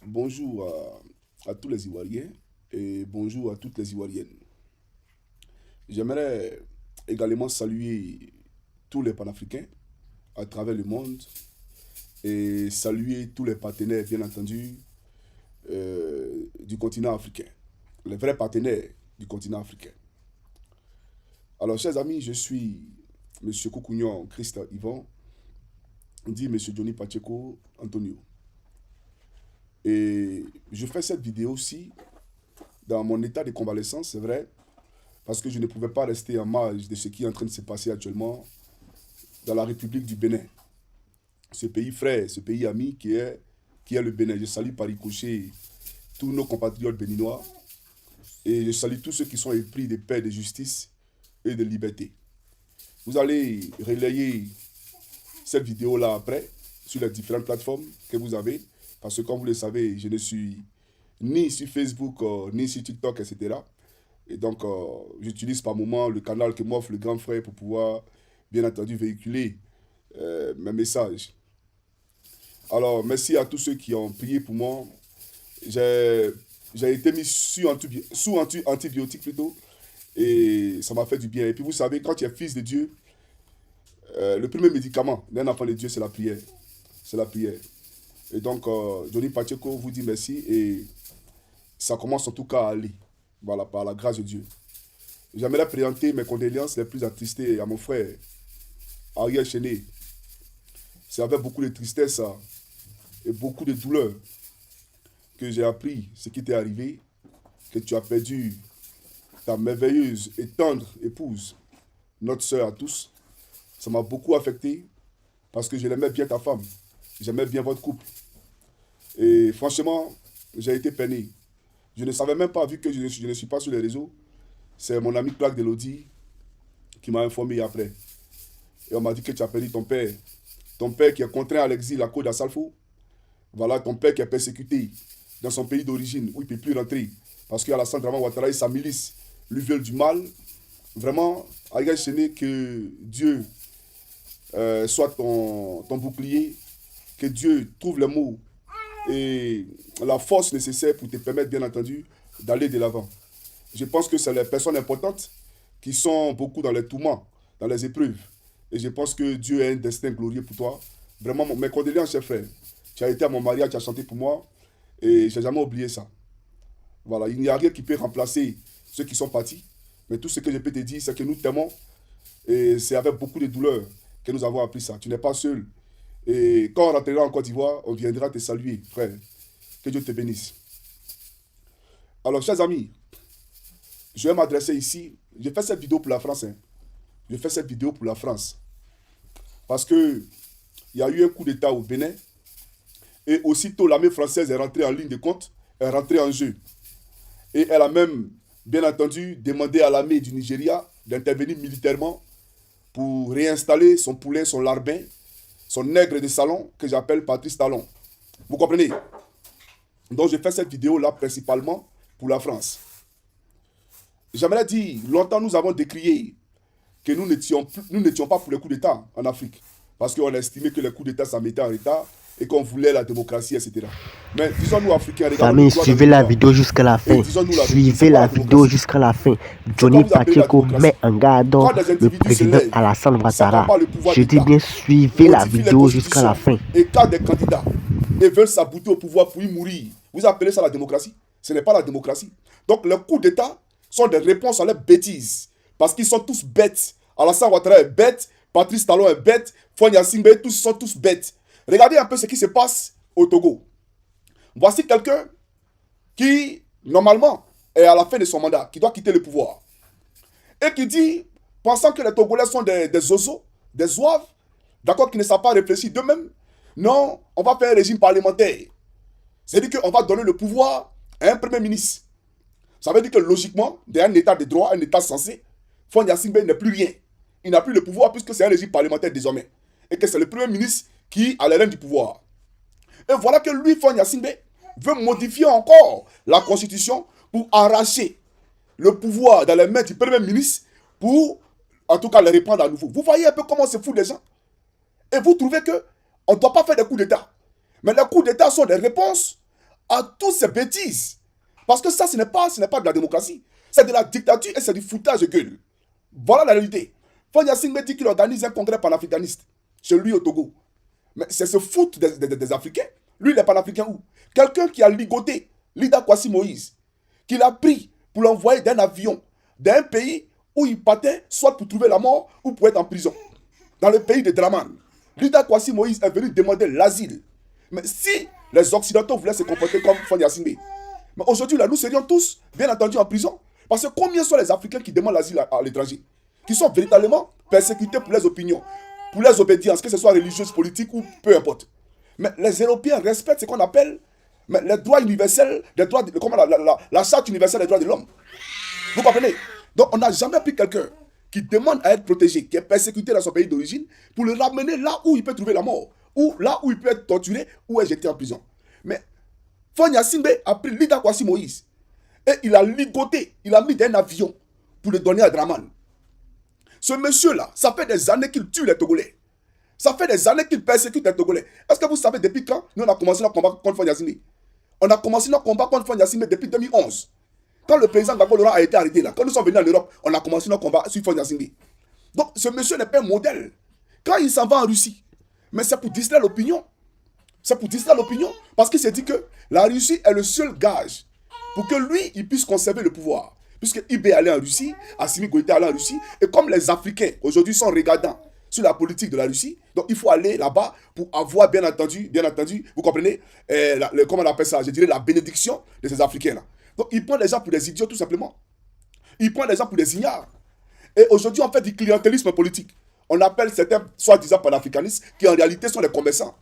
Bonjour à tous les Ivoiriens et bonjour à toutes les Ivoiriennes. J'aimerais également saluer tous les panafricains à travers le monde et saluer tous les partenaires, bien entendu, du continent africain. Les vrais partenaires du continent africain. Alors, chers amis, je suis M. Koukounian Christa Yvan, dit M. Johnny Pacheco Antonio. Et je fais cette vidéo aussi dans mon état de convalescence, c'est vrai, parce que je ne pouvais pas rester en marge de ce qui est en train de se passer actuellement dans la République du Bénin. Ce pays frère, ce pays ami qui est le Bénin. Je salue par ricochet tous nos compatriotes béninois et je salue tous ceux qui sont épris de paix, de justice et de liberté. Vous allez relayer cette vidéo-là après sur les différentes plateformes que vous avez, parce que comme vous le savez, je ne suis ni sur Facebook, ni sur TikTok, etc. Et donc, j'utilise par moment le canal que m'offre le grand frère pour pouvoir, bien entendu, véhiculer mes messages. Alors, merci à tous ceux qui ont prié pour moi. J'ai été mis sous antibiotiques plutôt, et ça m'a fait du bien. Et puis, vous savez, quand tu es fils de Dieu, le premier médicament d'un enfant de Dieu, c'est la prière. C'est la prière. Et donc, Johnny Pacheco vous dit merci, et ça commence en tout cas à aller. Voilà, par la grâce de Dieu. J'aimerais présenter mes condoléances les plus attristées à mon frère, Ariel Chené. C'est avec beaucoup de tristesse et beaucoup de douleur que j'ai appris ce qui t'est arrivé, que tu as perdu ta merveilleuse et tendre épouse, notre sœur à tous. Ça m'a beaucoup affecté parce que je l'aimais bien ta femme. J'aimais bien votre couple. Et franchement, j'ai été peiné. Je ne savais même pas, vu que je ne suis pas sur les réseaux. C'est mon ami Clark Delody qui m'a informé après. Et on m'a dit que tu as perdu ton père. Ton père qui est contraint à l'exil à cause d'Assalfo. Voilà, ton père qui est persécuté dans son pays d'origine, où il ne peut plus rentrer. Parce qu'Alassane Draman Ouattara et sa milice lui veulent du mal. Vraiment, Ariel Chené, que Dieu soit ton bouclier. Que Dieu trouve les mots et la force nécessaire pour te permettre, bien entendu, d'aller de l'avant. Je pense que c'est les personnes importantes qui sont beaucoup dans les tourments, dans les épreuves. Et je pense que Dieu a un destin glorieux pour toi. Vraiment, mes condoléances, cher frère. Tu as été à mon mariage, tu as chanté pour moi. Et je n'ai jamais oublié ça. Voilà, il n'y a rien qui peut remplacer ceux qui sont partis. Mais tout ce que je peux te dire, c'est que nous t'aimons. Et c'est avec beaucoup de douleur que nous avons appris ça. Tu n'es pas seul. Et quand on rentrera en Côte d'Ivoire, on viendra te saluer, frère. Que Dieu te bénisse. Alors, chers amis, je vais m'adresser ici. Je fais cette vidéo pour la France. Je fais cette vidéo pour la France. Parce que il y a eu un coup d'État au Bénin. Et aussitôt, l'armée française est rentrée en ligne de compte, est rentrée en jeu. Et elle a même, bien entendu, demandé à l'armée du Nigeria d'intervenir militairement pour réinstaller son poulain, son larbin, son nègre de salon, que j'appelle Patrice Talon. Vous comprenez? Donc, je fais cette vidéo-là principalement pour la France. J'aimerais dire, longtemps nous avons décrié que nous n'étions pas pour le coup d'État en Afrique. Parce qu'on a estimé que le coup d'État, ça mettait en retard et qu'on voulait la démocratie, etc. Mais disons-nous, Africains, regardons Famille, suivez la vidéo jusqu'à la fin. Suivez la vidéo jusqu'à la fin. Johnny Pacheco met en garde le président Alassane Ouattara. Je dis bien, suivez la vidéo jusqu'à la fin. Et quand des candidats veulent s'abouter au pouvoir pour y mourir, vous appelez ça la démocratie? Ce n'est pas la démocratie. Donc, les coups d'État sont des réponses à leurs bêtises. Parce qu'ils sont tous bêtes. Alassane Ouattara est bête, Patrice Talon est bête, Fonya Singbe, tous sont tous bêtes. Regardez un peu ce qui se passe au Togo. Voici quelqu'un qui, normalement, est à la fin de son mandat, qui doit quitter le pouvoir. Et qui dit, pensant que les Togolais sont des oiseaux, des zouaves, d'accord, qui ne savent pas réfléchir d'eux-mêmes, non, on va faire un régime parlementaire. C'est-à-dire qu'on va donner le pouvoir à un premier ministre. Ça veut dire que logiquement, dans un état de droit, un état censé, Fonya Singbe n'est plus rien. Il n'a plus le pouvoir puisque c'est un régime parlementaire désormais. Et que c'est le premier ministre qui a les rênes du pouvoir. Et voilà que lui, Fonya Singbe, veut modifier encore la constitution pour arracher le pouvoir dans les mains du premier ministre pour, en tout cas, les reprendre à nouveau. Vous voyez un peu comment c'est fou des gens. Et vous trouvez qu'on ne doit pas faire des coups d'État. Mais les coups d'État sont des réponses à toutes ces bêtises. Parce que ça, ce n'est pas de la démocratie. C'est de la dictature et c'est du foutage de gueule. Voilà la réalité. Fonya Singbe dit qu'il organise un congrès panafricaniste chez lui au Togo. Mais c'est ce foot des Africains. Lui, il est panafricain où? Quelqu'un qui a ligoté Lida Kwasi Moïse, qu'il a pris pour l'envoyer d'un avion d'un pays où il partait soit pour trouver la mort ou pour être en prison. Dans le pays de Draman. Lida Kwasi Moïse est venu demander l'asile. Mais si les Occidentaux voulaient se comporter comme Fonya Singbe, mais aujourd'hui, là, nous serions tous, bien entendu, en prison. Parce que combien sont les Africains qui demandent l'asile à l'étranger? Qui sont véritablement persécutés pour leurs opinions, pour leurs obédiences, que ce soit religieuses, politiques ou peu importe. Mais les Européens respectent ce qu'on appelle les droits universels, les droits la charte universelle des droits de l'homme. Vous comprenez? Donc, on n'a jamais pris quelqu'un qui demande à être protégé, qui est persécuté dans son pays d'origine, pour le ramener là où il peut trouver la mort, ou là où il peut être torturé, ou être jeté en prison. Mais Fonya Singbe a pris Lida Kwasi Moïse et il a ligoté, il a mis d'un avion pour le donner à Draman. Ce monsieur-là, ça fait des années qu'il tue les Togolais. Ça fait des années qu'il persécute les Togolais. Est-ce que vous savez depuis quand nous on a commencé notre combat contre Fonya Singbe? On a commencé notre combat contre Fonya Singbe depuis 2011. Quand le président Gbagbo Laurent a été arrêté là, quand nous sommes venus en Europe, on a commencé notre combat sur Fonya Singbe. Donc ce monsieur n'est pas un modèle. Quand il s'en va en Russie, mais c'est pour distraire l'opinion. C'est pour distraire l'opinion. Parce qu'il s'est dit que la Russie est le seul gage pour que lui, il puisse conserver le pouvoir. Puisque IB est allé en Russie, Assimi Goïta est allé en Russie, et comme les Africains aujourd'hui sont regardants sur la politique de la Russie, donc il faut aller là-bas pour avoir bien entendu, vous comprenez, comment on appelle ça, je dirais la bénédiction de ces Africains-là. Donc il prend les gens pour des idiots tout simplement. Il prend les gens pour des ignares. Et aujourd'hui on fait du clientélisme politique. On appelle certains soi-disant panafricanistes qui en réalité sont des commerçants,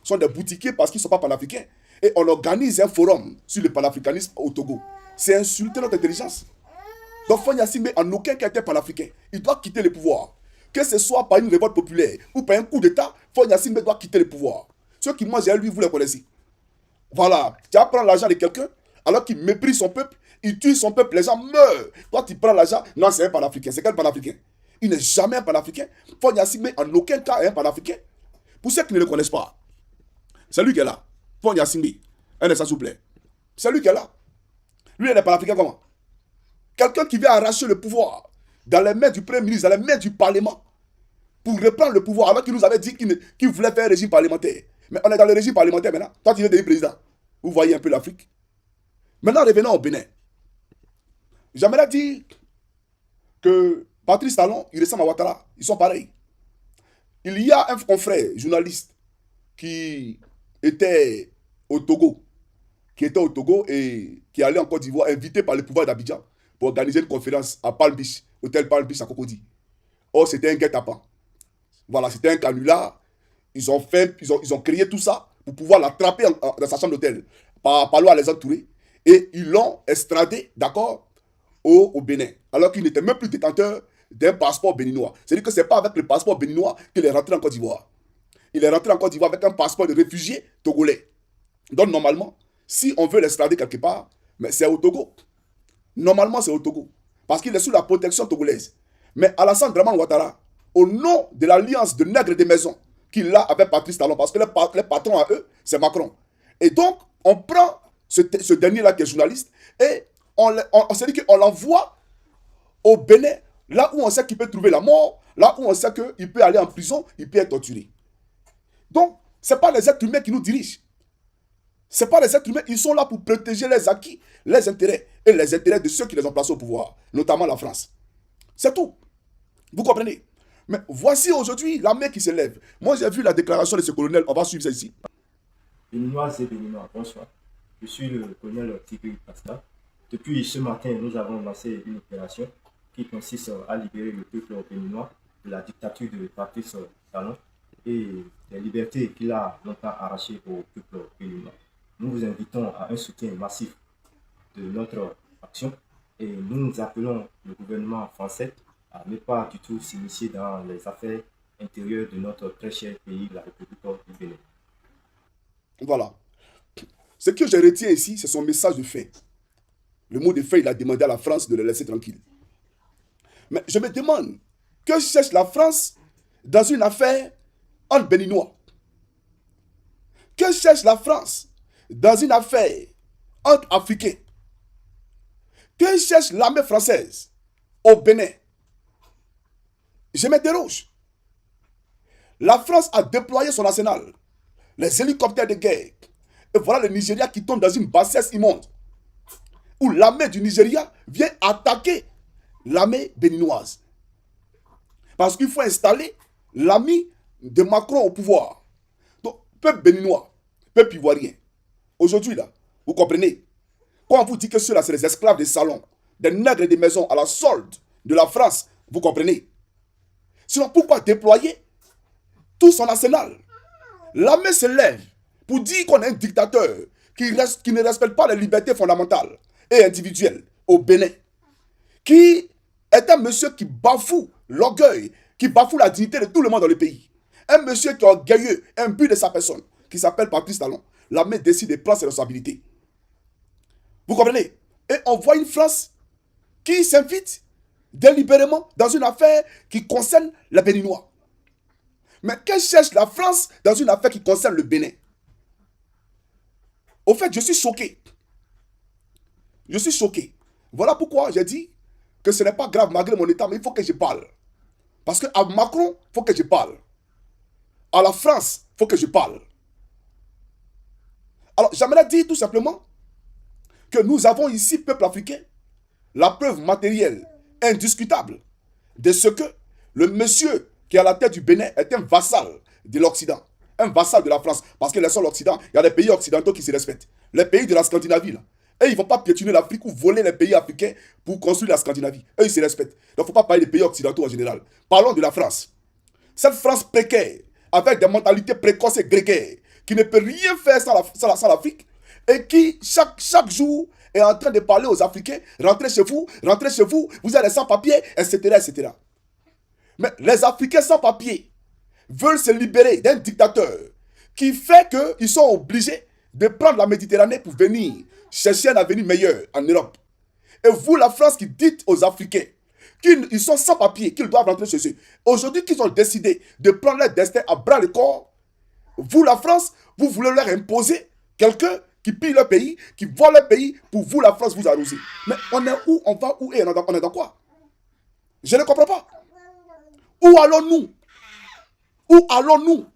sont des boutiquiers parce qu'ils ne sont pas panafricains. Et on organise un forum sur le panafricanisme au Togo. C'est insulter notre intelligence. Donc Fonya Singbe en aucun cas était panafricain. Il doit quitter le pouvoir. Que ce soit par une révolte populaire ou par un coup d'État, Fonya Singbe doit quitter le pouvoir. Ceux qui mangent à lui, vous les connaissez. Voilà. Tu vas prendre l'argent de quelqu'un alors qu'il méprise son peuple, il tue son peuple, les gens meurent. Toi, tu prends l'argent. Non, c'est un panafricain. C'est quel panafricain? Il n'est jamais un panafricain. Fonya Singbe en aucun cas est un panafricain. Pour ceux qui ne le connaissent pas, c'est lui qui est là. Fonya Singbe. Un instant, s'il vous plaît. C'est lui qui est là. Lui, il n'est pas africain comment? Quelqu'un qui vient arracher le pouvoir dans les mains du Premier ministre, dans les mains du Parlement, pour reprendre le pouvoir, alors qu'il nous avait dit qu'il voulait faire un régime parlementaire. Mais on est dans le régime parlementaire maintenant. Toi, tu viens devenir président. Vous voyez un peu l'Afrique. Maintenant, revenons au Bénin. J'aimerais dire que Patrice Talon, il ressemble à Ouattara. Ils sont pareils. Il y a un confrère, journaliste, qui était au Togo, et qui allait en Côte d'Ivoire, invité par le pouvoir d'Abidjan pour organiser une conférence à Palm Beach, hôtel Palm Beach à Cocody. Or, c'était un guet-apens. Voilà, c'était un canular. Ils ont créé tout ça pour pouvoir l'attraper dans sa chambre d'hôtel par Palo Alexandre Touré. Et ils l'ont extradé, d'accord, au Bénin. Alors qu'il n'était même plus détenteur d'un passeport béninois. C'est-à-dire que ce n'est pas avec le passeport béninois qu'il est rentré en Côte d'Ivoire. Il est rentré en Côte d'Ivoire avec un passeport de réfugié togolais. Donc, normalement, si on veut l'extrader quelque part, mais c'est au Togo. Normalement, c'est au Togo. Parce qu'il est sous la protection togolaise. Mais Alassane Draman Ouattara, au nom de l'alliance de nègres des maisons qu'il a avec Patrice Talon, parce que les patrons à eux, c'est Macron. Et donc, on prend ce dernier-là qui est journaliste et on s'est dit qu'on l'envoie au Bénin, là où on sait qu'il peut trouver la mort, là où on sait qu'il peut aller en prison, il peut être torturé. Donc, ce n'est pas les êtres humains qui nous dirigent. Ce n'est pas les êtres humains, ils sont là pour protéger les acquis, les intérêts et les intérêts de ceux qui les ont placés au pouvoir, notamment la France. C'est tout. Vous comprenez? Mais voici aujourd'hui l'armée qui se lève. Moi, j'ai vu la déclaration de ce colonel, on va suivre ça ici. Béninoises et Béninois, bonsoir. Je suis le colonel Tigui Pasta. Depuis ce matin, nous avons lancé une opération qui consiste à libérer le peuple béninois de la dictature de Patrice Talon et des libertés qu'il a longtemps arrachées au peuple béninois. Nous vous invitons à un soutien massif de notre action et nous appelons le gouvernement français à ne pas du tout s'initier dans les affaires intérieures de notre très cher pays, la République du Bénin. Voilà. Ce que je retiens ici, c'est son message de fait. Le mot de fait, il a demandé à la France de le laisser tranquille. Mais je me demande, que cherche la France dans une affaire entre Béninois? Que cherche la France dans une affaire entre Africains. Que cherche l'armée française au Bénin? Je m'interroge. La France a déployé son arsenal, les hélicoptères de guerre. Et voilà le Nigeria qui tombe dans une bassesse immonde, où l'armée du Nigeria vient attaquer l'armée béninoise. Parce qu'il faut installer l'ami de Macron au pouvoir. Donc, peuple béninois, peuple ivoirien, aujourd'hui là, vous comprenez, quand on vous dit que ceux-là, c'est les esclaves des salons, des nègres des maisons à la solde de la France, vous comprenez. Sinon, pourquoi déployer tout son arsenal? L'armée se lève pour dire qu'on est un dictateur qui ne respecte pas les libertés fondamentales et individuelles au Bénin, qui est un monsieur qui bafoue l'orgueil, qui bafoue la dignité de tout le monde dans le pays. Un monsieur qui est orgueilleux, imbu de sa personne, qui s'appelle Patrice Talon. L'armée décide de prendre ses responsabilités. Vous comprenez? Et on voit une France qui s'invite délibérément dans une affaire qui concerne les Béninois. Mais que cherche la France dans une affaire qui concerne le Bénin? Au fait, je suis choqué. Je suis choqué. Voilà pourquoi j'ai dit que ce n'est pas grave malgré mon état, mais il faut que je parle. Parce qu'à Macron, il faut que je parle. À la France, il faut que je parle. Alors, j'aimerais dire tout simplement que nous avons ici, peuple africain, la preuve matérielle, indiscutable, de ce que le monsieur qui est à la tête du Bénin est un vassal de l'Occident, un vassal de la France. Parce que les seuls Occident, il y a des pays occidentaux qui se respectent. Les pays de la Scandinavie, là. Et ils ne vont pas piétiner l'Afrique ou voler les pays africains pour construire la Scandinavie. Eux, ils se respectent. Donc, il ne faut pas parler des pays occidentaux en général. Parlons de la France. Cette France précaire, avec des mentalités précoces et grégaires, qui ne peut rien faire sans l'Afrique, et qui, chaque jour, est en train de parler aux Africains, rentrez chez vous, vous êtes sans-papiers, etc., etc. Mais les Africains sans-papiers veulent se libérer d'un dictateur qui fait qu'ils sont obligés de prendre la Méditerranée pour venir chercher un avenir meilleur en Europe. Et vous, la France, qui dites aux Africains qu'ils sont sans papier, qu'ils doivent rentrer chez eux. Aujourd'hui, qu'ils ont décidé de prendre leur destin à bras le corps, vous, la France, vous voulez leur imposer quelqu'un qui pille leur pays, qui vole leur pays, pour vous, la France, vous arroser. Mais on est où? On va où? Et on est dans quoi? Je ne comprends pas. Où allons-nous? Où allons-nous?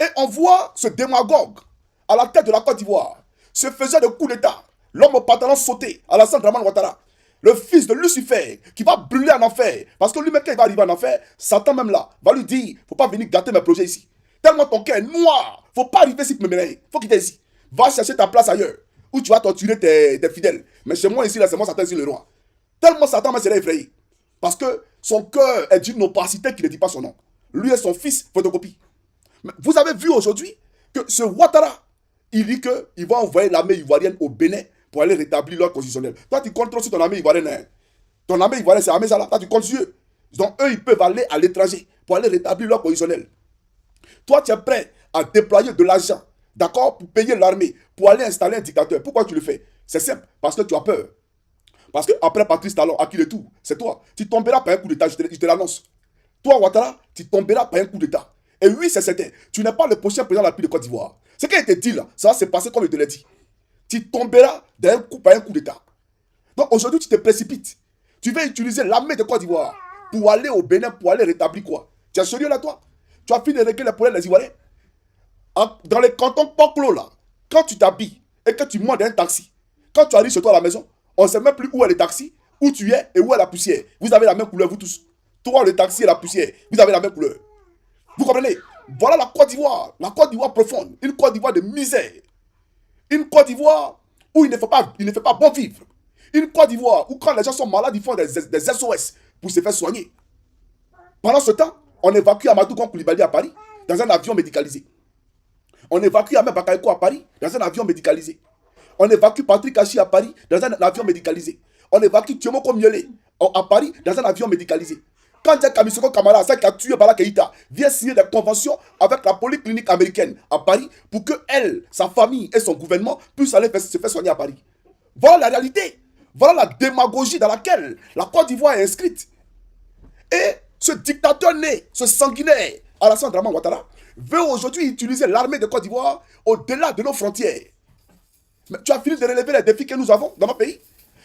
Et on voit ce démagogue à la tête de la Côte d'Ivoire, se faisait de coup d'État, l'homme au pantalon sauté, Alassane Dramane Ouattara, le fils de Lucifer, qui va brûler en enfer. Parce que lui-même, quand il va arriver en enfer, Satan même là, va lui dire, faut pas venir gâter mes projets ici. Tellement ton cœur est noir, faut pas arriver ici pour me mêler, faut quitter ici. Va chercher ta place ailleurs, où tu vas torturer tes fidèles. Mais chez moi ici, là, c'est moi Satan ici le roi. Tellement Satan m'a effrayé. Parce que son cœur est d'une opacité qui ne dit pas son nom. Lui et son fils, photocopie. Mais vous avez vu aujourd'hui que ce Ouattara, il dit qu'il va envoyer l'armée ivoirienne au Bénin pour aller rétablir l'ordre constitutionnel. Toi, tu comptes trop sur ton armée ivoirienne. Hein? Ton armée ivoirienne, c'est l'armée ça là. Toi, tu comptes sur eux. Donc, eux, ils peuvent aller à l'étranger pour aller rétablir l'ordre constitutionnel. Toi, tu es prêt à déployer de l'argent, d'accord, pour payer l'armée, pour aller installer un dictateur. Pourquoi tu le fais? C'est simple, parce que tu as peur. Parce qu'après Patrice Talon, à qui le tout, c'est toi. Tu tomberas par un coup d'État, je te l'annonce. Toi, Ouattara, tu tomberas par un coup d'État. Et oui, c'est certain. Tu n'es pas le prochain président de la République de Côte d'Ivoire. Ce qui a été dit là, ça va se passer comme je te l'ai dit. Tu tomberas par un coup d'État. Donc aujourd'hui, tu te précipites. Tu veux utiliser l'armée de Côte d'Ivoire pour aller au Bénin, pour aller rétablir quoi? Tu es sérieux là, toi? Tu as fini de régler les problèmes des Ivoiriens? Dans les cantons pas clos là, quand tu t'habilles et que tu montes dans un taxi, quand tu arrives chez toi à la maison, on ne sait même plus où est le taxi, où tu es et où est la poussière. Vous avez la même couleur, vous tous. Toi, le taxi et la poussière, vous avez la même couleur. Vous comprenez? Voilà la Côte d'Ivoire profonde, une Côte d'Ivoire de misère. Une Côte d'Ivoire où il ne fait pas bon vivre. Une Côte d'Ivoire où quand les gens sont malades, ils font des SOS pour se faire soigner. Pendant ce temps, on évacue Amadou Gon Coulibaly à Paris dans un avion médicalisé. On évacue Ahmed Bakayoko à Paris dans un avion médicalisé. On évacue Patrick Achi à Paris dans un avion médicalisé. On évacue Thiomoko Miele à Paris dans un avion médicalisé. Quand Jack Kamisoko Kamara, celle qui a tué Bala Keïta, vient signer des conventions avec la polyclinique américaine à Paris pour que elle, sa famille et son gouvernement puissent aller se faire soigner à Paris. Voilà la réalité. Voilà la démagogie dans laquelle la Côte d'Ivoire est inscrite. Et ce dictateur né, ce sanguinaire, Alassane Dramane Ouattara, veut aujourd'hui utiliser l'armée de Côte d'Ivoire au-delà de nos frontières. Mais tu as fini de relever les défis que nous avons dans notre pays.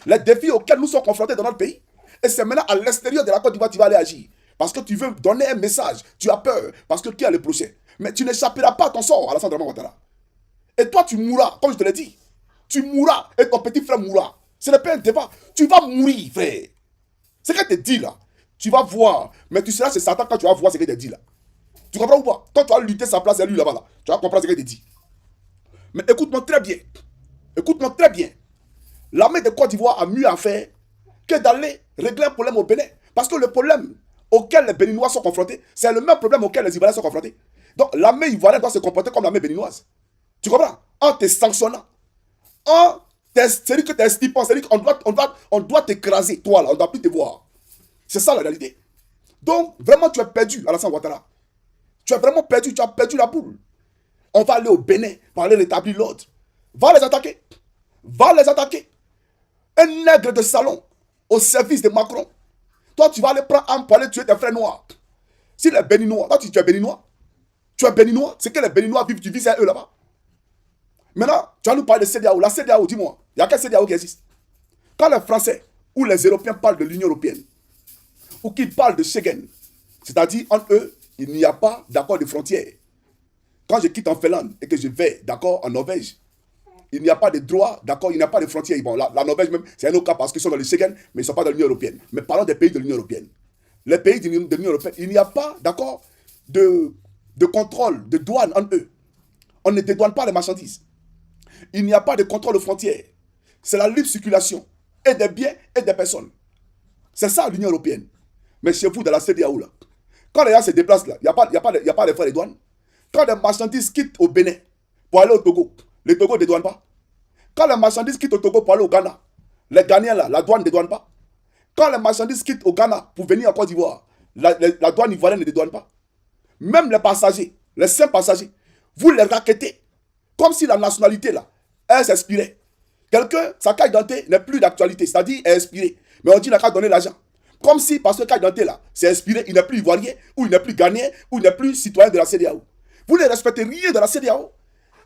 Les défis auxquels nous sommes confrontés dans notre pays. Et c'est maintenant à l'extérieur de la Côte d'Ivoire que tu vas aller agir. Parce que tu veux donner un message. Tu as peur. Parce que qui a le prochain? Mais tu n'échapperas pas à ton sort, Alassane Dramane Ouattara. Et toi, tu mourras, comme je te l'ai dit. Tu mourras et ton petit frère mourra. Ce n'est pas un débat. Tu vas mourir, frère. C'est ce qu'elle te dit là. Tu vas voir. Mais tu seras chez Satan quand tu vas voir ce qu'elle te dit là. Tu comprends ou pas? Quand tu vas lutter sa place et lui là-bas, là, tu vas comprendre ce qu'elle te dit. Mais écoute-moi très bien. Écoute-moi très bien. L'armée de Côte d'Ivoire a mieux à faire que d'aller régler un problème au Bénin. Parce que le problème auquel les Béninois sont confrontés, c'est le même problème auquel les Ivoiriens sont confrontés. Donc l'armée ivoirienne doit se comporter comme l'armée béninoise. Tu comprends? En te sanctionnant. C'est-à-dire que tu es stipend. C'est-à-dire qu'on doit t'écraser, toi là. On ne doit plus te voir. C'est ça la réalité. Donc, vraiment, tu es perdu, Alassane Ouattara. Tu es vraiment perdu. Tu as perdu la boule. On va aller au Bénin pour aller rétablir l'ordre. Va les attaquer. Va les attaquer. Un nègre de salon au service de Macron. Toi, tu vas aller prendre arme pour aller tuer tes frères noirs. Si les Béninois, toi, tu es Béninois. Tu es Béninois. C'est que les Béninois vivent, tu vis à eux là-bas. Maintenant, tu vas nous parler de CEDEAO. La CEDEAO, dis-moi, il n'y a quel CEDEAO qui existe? Quand les Français ou les Européens parlent de l'Union européenne, ou qu'ils parlent de Schengen, c'est-à-dire entre eux, il n'y a pas d'accord de frontières. Quand je quitte en Finlande et que je vais, d'accord, en Norvège, il n'y a pas de droit, d'accord, il n'y a pas de frontières. Bon, la Norvège même, c'est un autre cas parce qu'ils sont dans le Schengen, mais ils ne sont pas dans l'Union européenne. Mais parlons des pays de l'Union européenne. Les pays de l'Union européenne, il n'y a pas, d'accord, de contrôle, de douane entre eux. On ne dédouane pas les marchandises. Il n'y a pas de contrôle aux frontières. C'est la libre circulation et des biens et des personnes. C'est ça l'Union européenne. Mais chez vous, dans la CEDEAO, là, quand les gens se déplacent là, il n'y a pas de frais de douane. Quand les marchandises quittent au Bénin pour aller au Togo, le Togo ne dédouane pas. Quand les marchandises quittent au Togo pour aller au Ghana, les Ghanéens là, la douane ne dédouane pas. Quand les marchandises quittent au Ghana pour venir en Côte d'Ivoire, la douane ivoirienne ne dédouane pas. Même les passagers, les simples passagers, vous les raquettez comme si la nationalité là, elle s'inspirait. Quelqu'un, sa carte d'identité n'est plus d'actualité, c'est-à-dire elle est inspirée. Mais on dit qu'il n'a qu'à donner l'argent. Comme si, parce que carte d'identité là, c'est inspiré, il n'est plus ivoirien, ou il n'est plus ghanéen, ou il n'est plus citoyen de la CEDEAO. Vous ne respectez rien de la CEDEAO.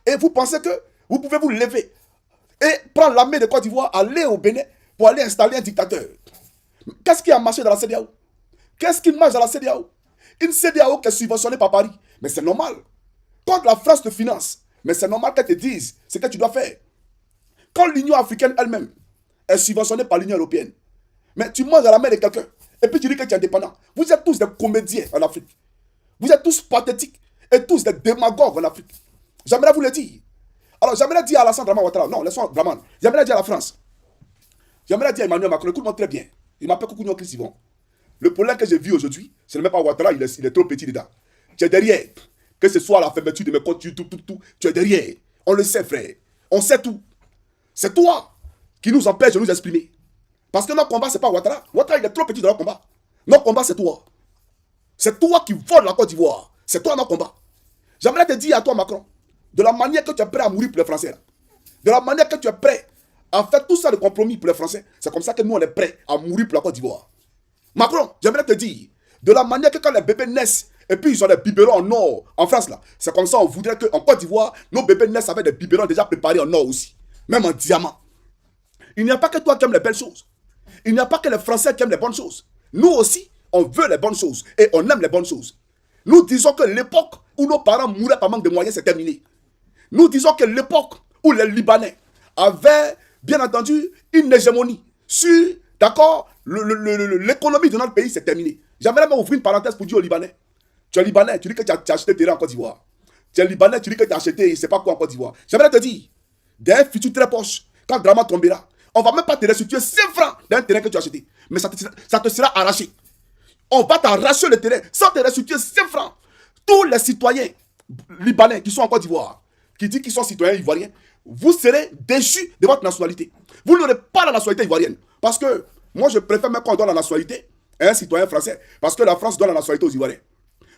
Et vous pensez que vous pouvez vous lever et prendre l'armée de Côte d'Ivoire, aller au Bénin pour aller installer un dictateur. Qu'est-ce qui a marché dans la CEDEAO? Qu'est-ce qui marche dans la CEDEAO? Une CEDEAO qui est subventionnée par Paris. Mais c'est normal. Quand la France te finance, mais c'est normal qu'elle te dise ce que tu dois faire. Quand l'Union africaine elle-même est subventionnée par l'Union européenne, mais tu manges à la main de quelqu'un, et puis tu dis que tu es indépendant. Vous êtes tous des comédiens en Afrique. Vous êtes tous pathétiques et tous des démagogues en Afrique. J'aimerais vous le dire. Alors, j'aimerais dire à Alassane Dramane Ouattara, non, laisse-moi Dramane. J'aimerais dire à la France. J'aimerais dire à Emmanuel Macron, écoute-moi très bien. Il m'appelle Koukounion Chris Yvon. Le problème que j'ai vu aujourd'hui, ce n'est même pas Ouattara, il est trop petit dedans. Tu es derrière. Que ce soit la fermeture de mes comptes, tout, tu es derrière. On le sait, frère. On sait tout. C'est toi qui nous empêche de nous exprimer. Parce que notre combat, ce n'est pas Ouattara. Ouattara, il est trop petit dans notre combat. Notre combat, c'est toi. C'est toi qui vole la Côte d'Ivoire. C'est toi notre combat. J'aimerais te dire à toi, Macron, de la manière que tu es prêt à mourir pour les Français, là, de la manière que tu es prêt à faire tout ça de compromis pour les Français, c'est comme ça que nous, on est prêt à mourir pour la Côte d'Ivoire. Macron, j'aimerais te dire, de la manière que quand les bébés naissent, et puis ils ont des biberons en or en France, là, c'est comme ça on voudrait qu'en Côte d'Ivoire, nos bébés naissent avec des biberons déjà préparés en or aussi, même en diamant. Il n'y a pas que toi qui aimes les belles choses. Il n'y a pas que les Français qui aiment les bonnes choses. Nous aussi, on veut les bonnes choses et on aime les bonnes choses. Nous disons que l'époque où nos parents mouraient par manque de moyens, c'est terminé. Nous disons que l'époque où les Libanais avaient, bien entendu, une hégémonie sur, d'accord, l'économie de notre pays, c'est terminé. J'aimerais même ouvrir une parenthèse pour dire aux Libanais. Tu es Libanais, tu dis que tu as acheté terrain en Côte d'Ivoire. Tu es Libanais, tu dis que tu as acheté, je ne sais pas quoi en Côte d'Ivoire. J'aimerais te dire, d'un futur très proche, quand Dramane tombera, on ne va même pas te restituer 5 francs d'un terrain que tu as acheté. Mais ça te sera arraché. On va t'arracher le terrain sans te restituer 5 francs. Tous les citoyens libanais qui sont en Côte d'Ivoire, qui disent qu'ils sont citoyens ivoiriens, vous serez déchus de votre nationalité. Vous n'aurez pas la nationalité ivoirienne. Parce que moi, je préfère même qu'on donne la nationalité à un citoyen français. Parce que la France donne la nationalité aux Ivoiriens.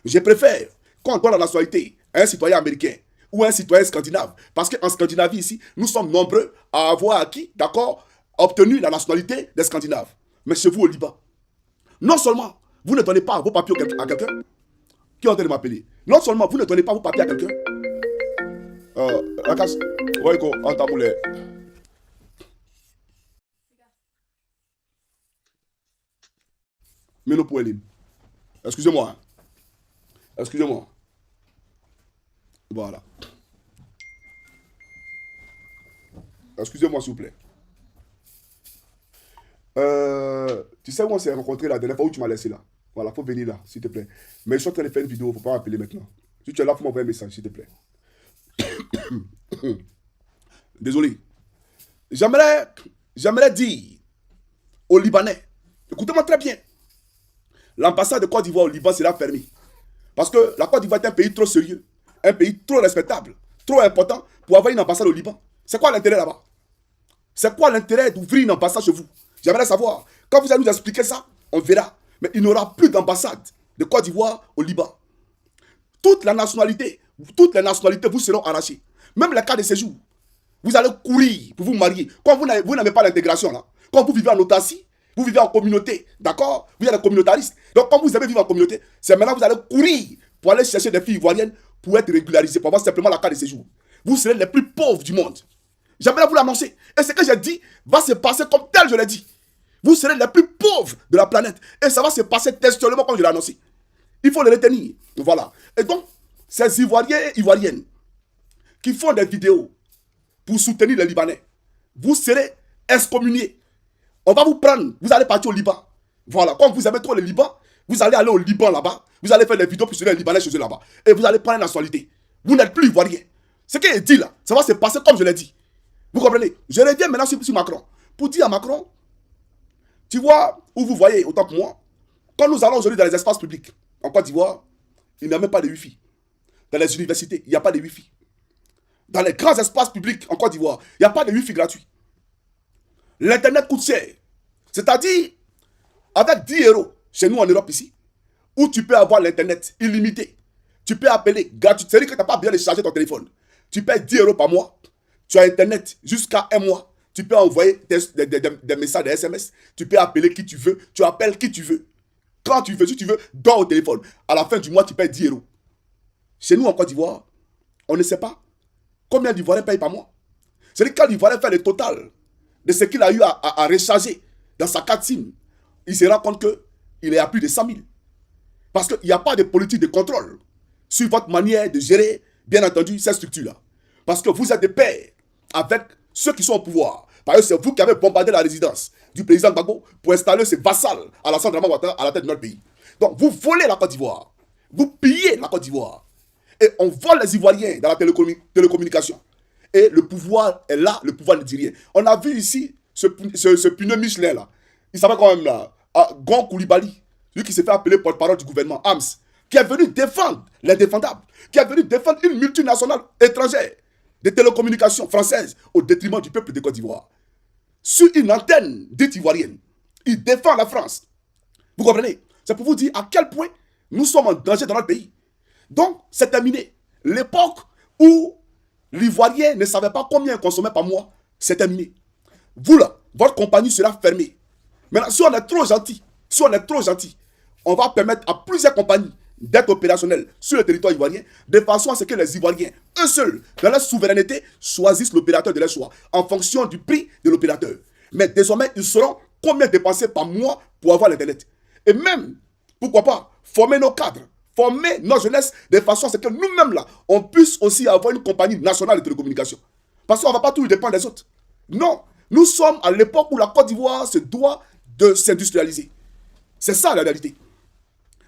Je préfère qu'on donne la nationalité à un citoyen américain ou à un citoyen scandinave. Parce qu'en Scandinavie, ici, nous sommes nombreux à avoir acquis, d'accord, obtenu la nationalité des Scandinaves. Mais chez vous, au Liban, non seulement vous ne donnez pas vos papiers à quelqu'un qui est en train de m'appeler, non seulement vous ne donnez pas vos papiers à quelqu'un, Rakas, Royko, Antamoulé. Meno pour Elim. Excusez-moi. Hein. Excusez-moi. Voilà. Excusez-moi, s'il vous plaît. Tu sais où on s'est rencontrés la dernière fois où tu m'as laissé là? Voilà, faut venir là, s'il te plaît. Mais je suis en train de faire une vidéo, faut pas m'appeler maintenant. Si tu es là, faut m'envoyer un message, s'il te plaît. Désolé. J'aimerais dire aux Libanais, écoutez-moi très bien, l'ambassade de Côte d'Ivoire au Liban sera fermée. Parce que la Côte d'Ivoire est un pays trop sérieux, un pays trop respectable, trop important pour avoir une ambassade au Liban. C'est quoi l'intérêt là-bas? C'est quoi l'intérêt d'ouvrir une ambassade chez vous? J'aimerais savoir. Quand vous allez nous expliquer ça, on verra. Mais il n'y aura plus d'ambassade de Côte d'Ivoire au Liban. Toutes les nationalités vous seront arrachées. Même les cas de séjour. Vous allez courir pour vous marier. Quand vous n'avez pas l'intégration là, quand vous vivez en autarcie, vous vivez en communauté, d'accord? Vous êtes communautaristes. Donc quand vous avez vivre en communauté, c'est maintenant que vous allez courir pour aller chercher des filles ivoiriennes pour être régularisées, pour avoir simplement la carte de séjour. Vous serez les plus pauvres du monde. J'aimerais vous l'annoncer. Et ce que j'ai dit va se passer comme tel je l'ai dit. Vous serez les plus pauvres de la planète. Et ça va se passer textuellement comme je l'ai annoncé. Il faut le retenir. Voilà. Et donc, ces Ivoiriens et Ivoiriennes qui font des vidéos pour soutenir les Libanais, vous serez excommuniés. On va vous prendre, vous allez partir au Liban. Voilà, comme vous aimez trop le Liban, vous allez aller au Liban là-bas, vous allez faire des vidéos pour soutenir les Libanais chez eux là-bas. Et vous allez prendre la nationalité. Vous n'êtes plus Ivoirien. Ce qu'il est dit là, ça va se passer comme je l'ai dit. Vous comprenez? Je reviens maintenant sur Macron. Pour dire à Macron, tu vois, où vous voyez, autant que moi, quand nous allons aujourd'hui dans les espaces publics, en Côte d'Ivoire, il n'y a même pas de Wi-Fi. Dans les universités, il n'y a pas de Wi-Fi. Dans les grands espaces publics en Côte d'Ivoire, il n'y a pas de Wi-Fi gratuit. L'Internet coûte cher. C'est-à-dire, avec 10 euros, chez nous en Europe ici, où tu peux avoir l'Internet illimité, tu peux appeler gratuit. C'est-à-dire que tu n'as pas besoin de charger ton téléphone. Tu payes 10 euros par mois, tu as Internet jusqu'à un mois, tu peux envoyer des messages, des SMS, tu peux appeler qui tu veux, tu appelles qui tu veux. Quand tu veux, si tu veux, dans au téléphone. À la fin du mois, tu payes 10 euros. Chez nous en Côte d'Ivoire, on ne sait pas combien d'Ivoiriens payent par mois. C'est-à-dire que quand l'Ivoirien fait le total de ce qu'il a eu à recharger dans sa carte SIM, il se rend compte qu'il est à plus de 100 000. Parce qu'il n'y a pas de politique de contrôle sur votre manière de gérer, bien entendu, cette structure-là. Parce que vous êtes de pair avec ceux qui sont au pouvoir. Par exemple, c'est vous qui avez bombardé la résidence du président Gbagbo pour installer ses vassals à la tête de notre pays. Donc, vous volez la Côte d'Ivoire. Vous pillez la Côte d'Ivoire. Et on vole les Ivoiriens dans la télécommunication. Et le pouvoir est là, le pouvoir ne dit rien. On a vu ici ce pneu Michelin là. Il s'appelle quand même là, Gon Koulibaly, lui qui s'est fait appeler porte-parole du gouvernement, AMS, qui est venu défendre l'indéfendable, qui est venu défendre une multinationale étrangère de télécommunications françaises au détriment du peuple de Côte d'Ivoire. Sur une antenne dite ivoirienne, il défend la France. Vous comprenez? C'est pour vous dire à quel point nous sommes en danger dans notre pays. Donc, c'est terminé. L'époque où l'Ivoirien ne savait pas combien il consommait par mois, c'est terminé. Vous là, votre compagnie sera fermée. Maintenant, si on est trop gentil, on va permettre à plusieurs compagnies d'être opérationnelles sur le territoire ivoirien, de façon à ce que les Ivoiriens, eux seuls, dans leur souveraineté, choisissent l'opérateur de leur choix, en fonction du prix de l'opérateur. Mais désormais, ils sauront combien dépenser par mois pour avoir l'Internet. Et même, pourquoi pas, former nos cadres, former nos jeunesses, de façon à ce que nous-mêmes là, on puisse aussi avoir une compagnie nationale de télécommunications. Parce qu'on ne va pas tout dépendre des autres. Non, nous sommes à l'époque où la Côte d'Ivoire se doit de s'industrialiser. C'est ça la réalité.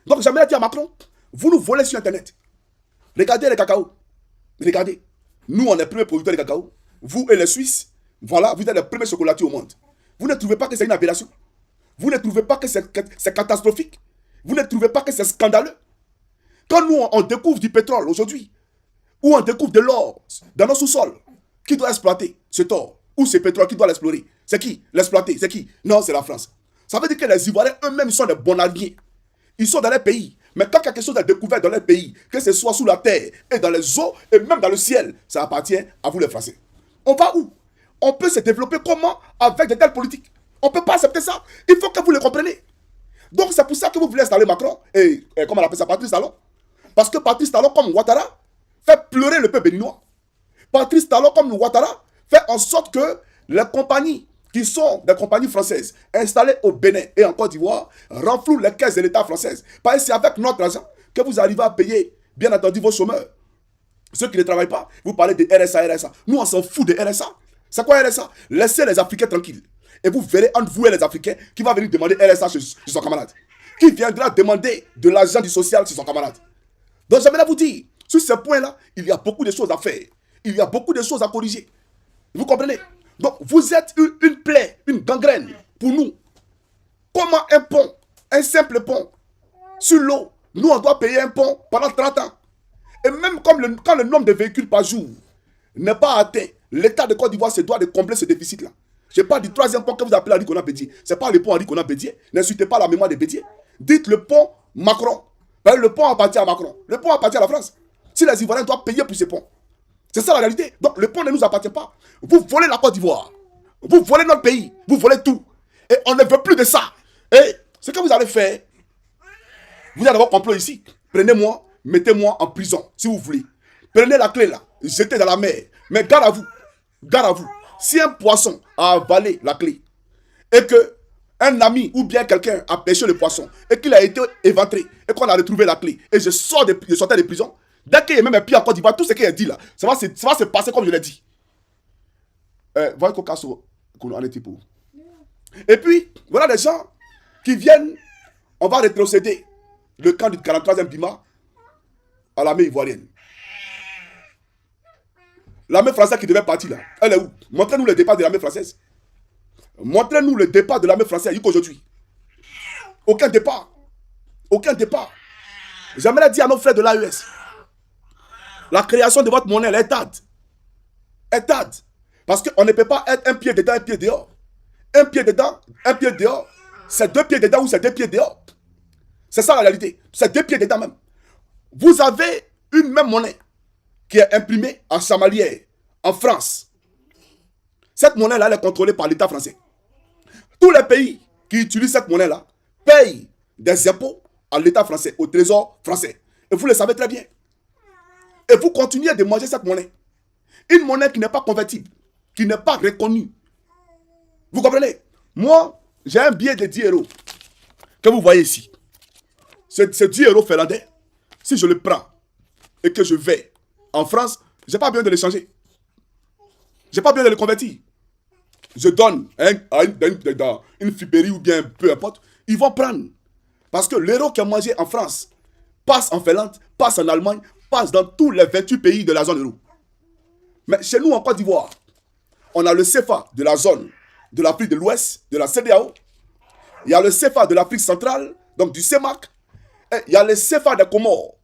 Donc j'aimerais dire à Macron, vous nous volez sur Internet. Regardez les cacao. Regardez. Nous, on est les premiers producteurs de cacao. Vous et les Suisses, voilà, vous êtes les premiers chocolatiers au monde. Vous ne trouvez pas que c'est une aberration? Vous ne trouvez pas que c'est catastrophique? Vous ne trouvez pas que c'est scandaleux? Quand nous, on découvre du pétrole aujourd'hui, ou on découvre de l'or dans nos sous-sols, qui doit exploiter cet or ou ce pétrole, qui doit l'explorer? C'est qui? L'exploiter, c'est qui? Non, c'est la France. Ça veut dire que les Ivoiriens eux-mêmes sont des bons alliés. Ils sont dans les pays. Mais quand quelque chose est découvert dans les pays, que ce soit sous la terre et dans les eaux et même dans le ciel, ça appartient à vous les Français. On va où? On peut se développer comment avec de telles politiques? On ne peut pas accepter ça. Il faut que vous le compreniez. Donc c'est pour ça que vous voulez installer Macron et comment on appelle ça, Patrice Talon. Parce que Patrice Talon comme Ouattara fait pleurer le peuple béninois. Patrice Talon comme Ouattara fait en sorte que les compagnies qui sont des compagnies françaises installées au Bénin et en Côte d'Ivoire renflouent les caisses de l'État français. Parce que c'est avec notre argent que vous arrivez à payer, bien entendu, vos chômeurs. Ceux qui ne travaillent pas, vous parlez de RSA. Nous, on s'en fout de RSA. C'est quoi RSA? Laissez les Africains tranquilles. Et vous verrez entre vous et les Africains qui va venir demander RSA chez son camarade. Qui viendra demander de l'argent du social chez son camarade. Donc, j'aimerais vous dire, sur ce point-là, il y a beaucoup de choses à faire. Il y a beaucoup de choses à corriger. Vous comprenez? Donc, vous êtes une plaie, une gangrène pour nous. Comment un pont, un simple pont, sur l'eau, nous, on doit payer un pont pendant 30 ans. Et même quand le nombre de véhicules par jour n'est pas atteint, l'État de Côte d'Ivoire se doit de combler ce déficit-là. Je parle du troisième pont que vous appelez Henri Konan Bédié. Ce n'est pas le pont Henri Konan Bédié. N'insultez pas la mémoire de Bédié. Dites le pont Macron. Le pont appartient à Macron. Le pont appartient à la France. Si les Ivoiriens doivent payer pour ce pont. C'est ça la réalité. Donc le pont ne nous appartient pas. Vous volez la Côte d'Ivoire. Vous volez notre pays. Vous volez tout. Et on ne veut plus de ça. Et ce que vous allez faire, vous allez avoir complot ici. Prenez-moi, mettez-moi en prison, si vous voulez. Prenez la clé là, jetez dans la mer. Mais garde à vous. Garde à vous. Si un poisson a avalé la clé et que un ami ou bien quelqu'un a pêché le poisson et qu'il a été éventré et qu'on a retrouvé la clé et je sortais de prison, dès qu'il y a même un pied en Côte d'Ivoire, tout ce qu'il a dit là, ça va se passer comme je l'ai dit. Voilà qu'on en était pour. Et puis, voilà des gens qui viennent, on va rétrocéder le camp du 43e Bima à l'armée ivoirienne. L'armée française qui devait partir là, elle est où? Montrez-nous le départ de l'armée française. Montrez-nous le départ de l'armée française jusqu'aujourd'hui. Aucun départ. Aucun départ. J'aimerais dire à nos frères de l'AES, la création de votre monnaie, elle est tarde. Elle est tarde. Parce qu'on ne peut pas être un pied dedans, un pied dehors. Un pied dedans, un pied dehors. C'est 2 pieds dedans ou c'est 2 pieds dehors. C'est ça la réalité. C'est 2 pieds dedans même. Vous avez une même monnaie qui est imprimée en chamalière, en France. Cette monnaie-là, elle est contrôlée par l'État français. Tous les pays qui utilisent cette monnaie-là payent des impôts à l'État français, au trésor français. Et vous le savez très bien. Et vous continuez de manger cette monnaie. Une monnaie qui n'est pas convertible, qui n'est pas reconnue. Vous comprenez? Moi, j'ai un billet de 10 euros que vous voyez ici. Ce 10 euros finlandais, si je le prends et que je vais en France, je n'ai pas besoin de l'échanger. Je n'ai pas besoin de le convertir. Je donne à une friperie ou bien peu importe, ils vont prendre. Parce que l'euro qui est mangé en France passe en Finlande, passe en Allemagne, passe dans tous les 28 pays de la zone euro. Mais chez nous en Côte d'Ivoire, on a le CFA de la zone de l'Afrique de l'Ouest, de la CEDEAO. Il y a le CFA de l'Afrique centrale, donc du CEMAC. Et il y a le CFA des Comores.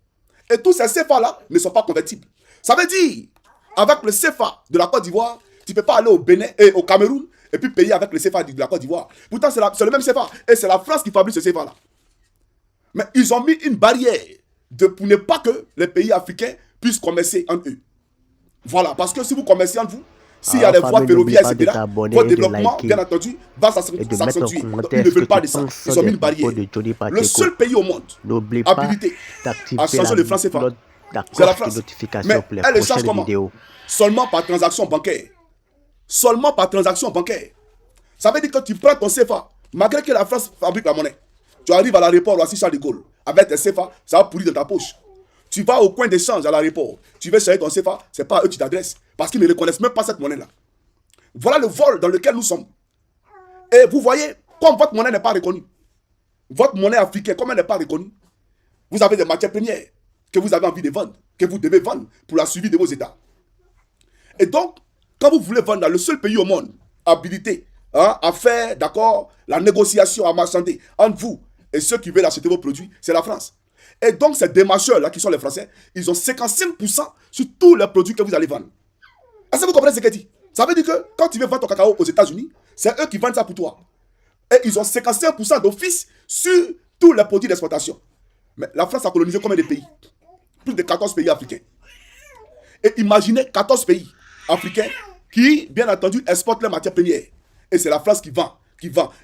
Et tous ces CFA-là ne sont pas convertibles. Ça veut dire, avec le CFA de la Côte d'Ivoire, tu ne peux pas aller au Bénin et au Cameroun et puis payer avec le CFA de la Côte d'Ivoire. Pourtant, c'est le même CFA. Et c'est la France qui fabrique ce CFA-là. Mais ils ont mis une barrière pour ne pas que les pays africains puissent commercer entre eux. Voilà, parce que si vous commercez entre vous, s'il y a des voies ferroviaires, etc., votre développement, bien entendu, va s'accentuer. Ils ne veulent pas de ça. Ils ont mis une barrière. Le seul pays au monde habilité à changer le franc CFA, c'est la France. Mais elle le change comment? Seulement par transaction bancaire. Seulement par transaction bancaire. Ça veut dire que tu prends ton CFA, malgré que la France fabrique la monnaie. Tu arrives à l'aéroport Roissy Charles de Gaulle avec tes CFA, ça va pourrir dans ta poche. Tu vas au coin d'échange à l'aéroport, tu veux chercher ton CFA, c'est pas à eux que tu t'adresses, parce qu'ils ne reconnaissent même pas cette monnaie-là. Voilà le vol dans lequel nous sommes. Et vous voyez, comme votre monnaie n'est pas reconnue, votre monnaie africaine, comme elle n'est pas reconnue, vous avez des matières premières que vous avez envie de vendre, que vous devez vendre pour la suivi de vos États. Et donc, quand vous voulez vendre dans le seul pays au monde habilité à faire, d'accord, la négociation, à marchander entre vous et ceux qui veulent acheter vos produits, c'est la France. Et donc, ces démarcheurs-là, qui sont les Français, ils ont 55% sur tous les produits que vous allez vendre. Est-ce que vous comprenez ce qu'elle dit? Ça veut dire que quand tu veux vendre ton cacao aux États-Unis, c'est eux qui vendent ça pour toi. Et ils ont 55% d'office sur tous les produits d'exportation. Mais la France a colonisé combien de pays? Plus de 14 pays africains. Et imaginez 14 pays africains qui, bien entendu, exportent les matières premières. Et c'est la France qui vend.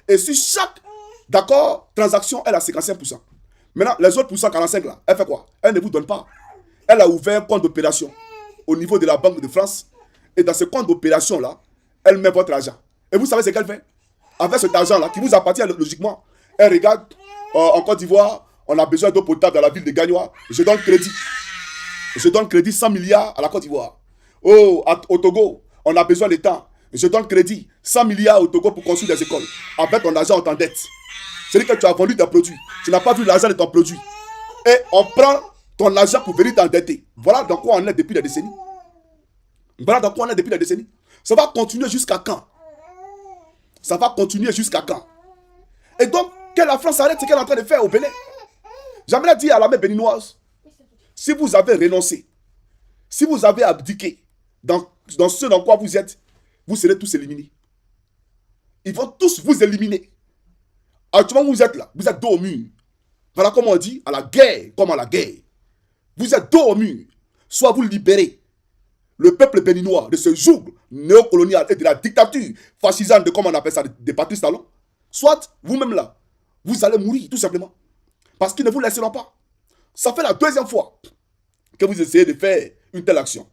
Et sur chaque, d'accord, transaction, elle a 55%. Maintenant, les autres pourcents 45 là, elle fait quoi? Elle ne vous donne pas. Elle a ouvert un compte d'opération au niveau de la Banque de France. Et dans ce compte d'opération là, elle met votre argent. Et Et vous savez ce qu'elle fait? Avec cet argent-là, qui vous appartient logiquement, elle regarde, en Côte d'Ivoire, on a besoin d'eau potable dans la ville de Gagnoa. Je donne crédit. Je donne crédit 100 milliards à la Côte d'Ivoire. Oh, au Togo, on a besoin de temps. Je donne crédit 100 milliards au Togo pour construire des écoles. Avec ton argent, on t'endette. C'est-à-dire que tu as vendu tes produits. Tu n'as pas vu l'argent de ton produit. Et on prend ton argent pour venir t'endetter. Voilà dans quoi on est depuis des décennies. Voilà dans quoi on est depuis des décennies. Ça va continuer jusqu'à quand? Ça va continuer jusqu'à quand? Et donc, que la France arrête ce qu'elle est en train de faire au Bénin. J'aimerais dire à l'armée béninoise, si vous avez renoncé, si vous avez abdiqué dans ce dans quoi vous êtes, vous serez tous éliminés. Ils vont tous vous éliminer. Actuellement, vous êtes là, vous êtes dos au mur. Voilà comment on dit, à la guerre, comme à la guerre. Vous êtes dos au mur. Soit vous libérez le peuple béninois de ce joug néocolonial et de la dictature fascisante de, comme on appelle ça, de Patrice Talon. Soit vous-même là, vous allez mourir tout simplement. Parce qu'ils ne vous laisseront pas. Ça fait la deuxième fois que vous essayez de faire une telle action.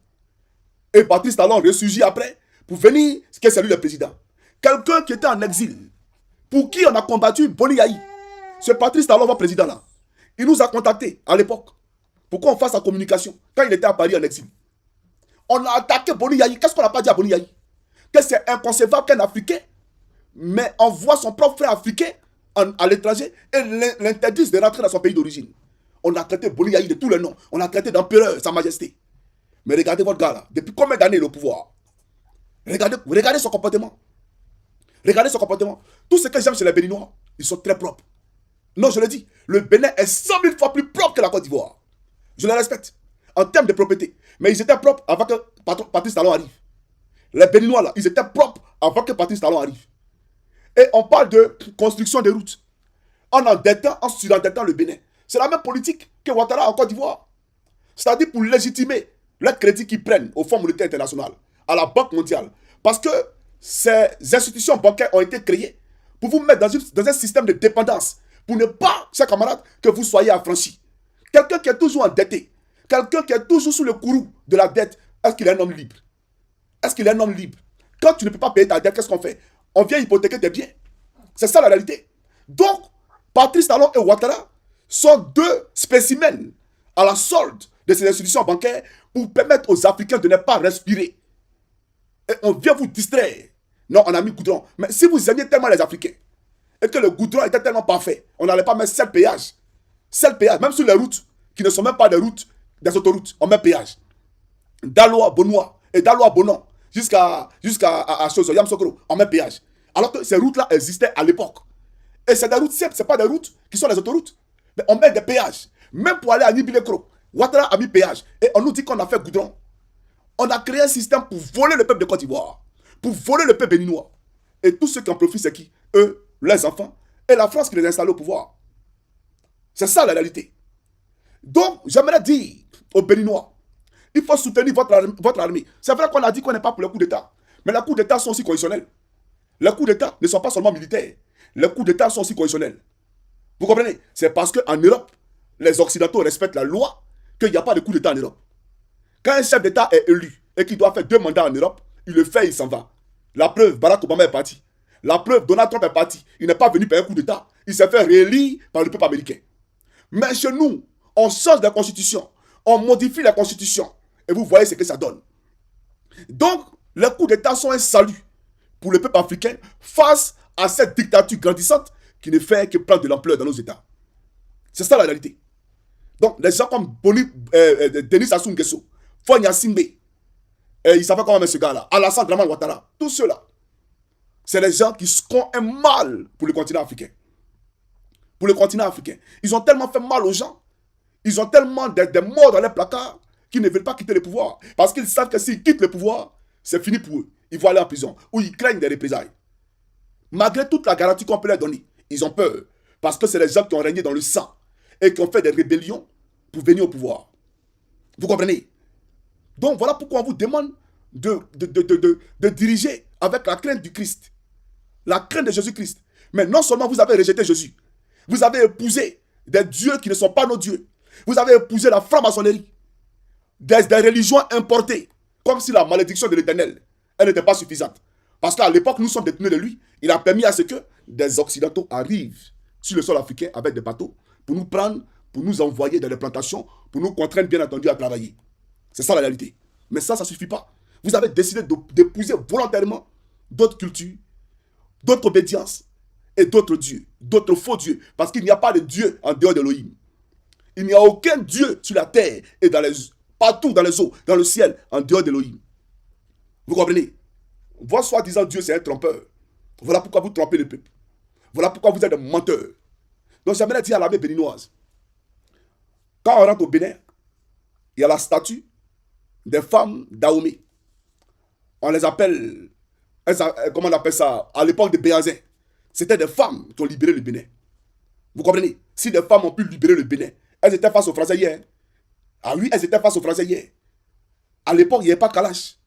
Et Patrice Talon ressurgit après pour venir, ce qui est celui le président. Quelqu'un qui était en exil, pour qui on a combattu Boni Yayi. Ce Patrice Talon, votre président là, il nous a contactés à l'époque pour qu'on fasse la communication quand il était à Paris en exil. On a attaqué Boni Yayi. Qu'est-ce qu'on n'a pas dit à Boni Yayi? Que c'est inconcevable qu'un Africain, mais envoie son propre frère africain à l'étranger et l'interdise de rentrer dans son pays d'origine. On a traité Boni Yayi de tous les noms. On a traité d'empereur, sa majesté. Mais regardez votre gars là. Depuis combien d'années il est au pouvoir? Regardez son comportement. Regardez son comportement. Tout ce que j'aime chez les Béninois, ils sont très propres. Non, je le dis, le Bénin est 100 000 fois plus propre que la Côte d'Ivoire. Je les respecte en termes de propreté. Mais ils étaient propres avant que Patrice Talon arrive. Les Béninois là, ils étaient propres avant que Patrice Talon arrive. Et on parle de construction des routes. En endettant, en surendettant le Bénin. C'est la même politique que Ouattara en Côte d'Ivoire. C'est-à-dire pour légitimer les crédits qu'ils prennent au Fonds monétaire international, à la Banque mondiale. Parce que ces institutions bancaires ont été créées pour vous mettre dans un système de dépendance. Pour ne pas, chers camarades, que vous soyez affranchis. Quelqu'un qui est toujours endetté, quelqu'un qui est toujours sous le courroux de la dette, est-ce qu'il est un homme libre? Est-ce qu'il est un homme libre? Quand tu ne peux pas payer ta dette, qu'est-ce qu'on fait? On vient hypothéquer tes biens. C'est ça la réalité. Donc, Patrice Talon et Ouattara sont deux spécimens à la solde de ces institutions bancaires pour permettre aux Africains de ne pas respirer. Et on vient vous distraire. Non, on a mis goudron. Mais si vous aimiez tellement les Africains, et que le goudron était tellement parfait, on n'allait pas mettre 7 péages. 7 péages, même sur les routes, qui ne sont même pas des routes, des autoroutes, on met péage. Daloa, Bonois, et Daloa, Bonon, jusqu'à Yamsokro, on met péage. Alors que ces routes-là existaient à l'époque. Et c'est des routes simples, ce n'est pas des routes qui sont des autoroutes. Mais on met des péages. Même pour aller à Nibilekro, Ouattara a mis péage. Et on nous dit qu'on a fait goudron. On a créé un système pour voler le peuple de Côte d'Ivoire, pour voler le peuple béninois. Et tous ceux qui en profitent, c'est qui? Eux, les enfants, et la France qui les a installés au pouvoir. C'est ça la réalité. Donc, j'aimerais dire aux Béninois, il faut soutenir votre armée. C'est vrai qu'on a dit qu'on n'est pas pour le coup d'État. Mais les coups d'État sont aussi conditionnels. Les coups d'État ne sont pas seulement militaires. Les coups d'État sont aussi conditionnels. Vous comprenez? C'est parce qu'en Europe, les Occidentaux respectent la loi qu'il n'y a pas de coup d'État en Europe. Quand un chef d'État est élu et qu'il doit faire 2 mandats en Europe, il le fait, il s'en va. La preuve, Barack Obama est parti. La preuve, Donald Trump est parti. Il n'est pas venu par un coup d'État. Il s'est fait réélire par le peuple américain. Mais chez nous, on change la constitution. On modifie la constitution. Et vous voyez ce que ça donne. Donc, les coups d'État sont un salut pour le peuple africain face à cette dictature grandissante qui ne fait que prendre de l'ampleur dans nos États. C'est ça la réalité. Donc, les gens comme Denis Sassou Nguesso, Fonya Simbe, il s'appelle comment ce gars-là, Alassane Draman Ouattara, tous ceux-là, c'est les gens qui ont un mal pour le continent africain. Pour le continent africain. Ils ont tellement fait mal aux gens. Ils ont tellement des morts dans les placards qu'ils ne veulent pas quitter le pouvoir. Parce qu'ils savent que s'ils quittent le pouvoir, c'est fini pour eux. Ils vont aller en prison. Ou ils craignent des représailles. Malgré toute la garantie qu'on peut leur donner, ils ont peur. Parce que c'est les gens qui ont régné dans le sang. Et qui ont fait des rébellions pour venir au pouvoir. Vous comprenez? Donc voilà pourquoi on vous demande de diriger avec la crainte du Christ. La crainte de Jésus-Christ. Mais non seulement vous avez rejeté Jésus, vous avez épousé des dieux qui ne sont pas nos dieux. Vous avez épousé la franc-maçonnerie. Des religions importées. Comme si la malédiction de l'Éternel, elle n'était pas suffisante. Parce qu'à l'époque, nous sommes détenus de lui. Il a permis à ce que des Occidentaux arrivent sur le sol africain avec des bateaux pour nous prendre, pour nous envoyer dans les plantations, pour nous contraindre, bien entendu, à travailler. C'est ça la réalité. Mais ça ne suffit pas. Vous avez décidé d'épouser volontairement d'autres cultures, d'autres obédiences et d'autres dieux, d'autres faux dieux. Parce qu'il n'y a pas de Dieu en dehors d'Elohim. Il n'y a aucun Dieu sur la terre et partout dans les eaux, dans le ciel, en dehors d'Elohim. Vous comprenez? Votre soi-disant Dieu, c'est un trompeur. Voilà pourquoi vous trompez le peuple. Voilà pourquoi vous êtes des menteurs. Donc j'aimerais dire à l'armée béninoise, quand on rentre au Bénin, il y a la statue des femmes d'Ahomey. On les appelle, comment on appelle ça, à l'époque de Béhanzin. C'était des femmes qui ont libéré le Bénin. Vous comprenez? Si des femmes ont pu libérer le Bénin, elles étaient face aux Français hier. Ah oui, elles étaient face aux Français hier. À l'époque, il n'y avait pas Kalash.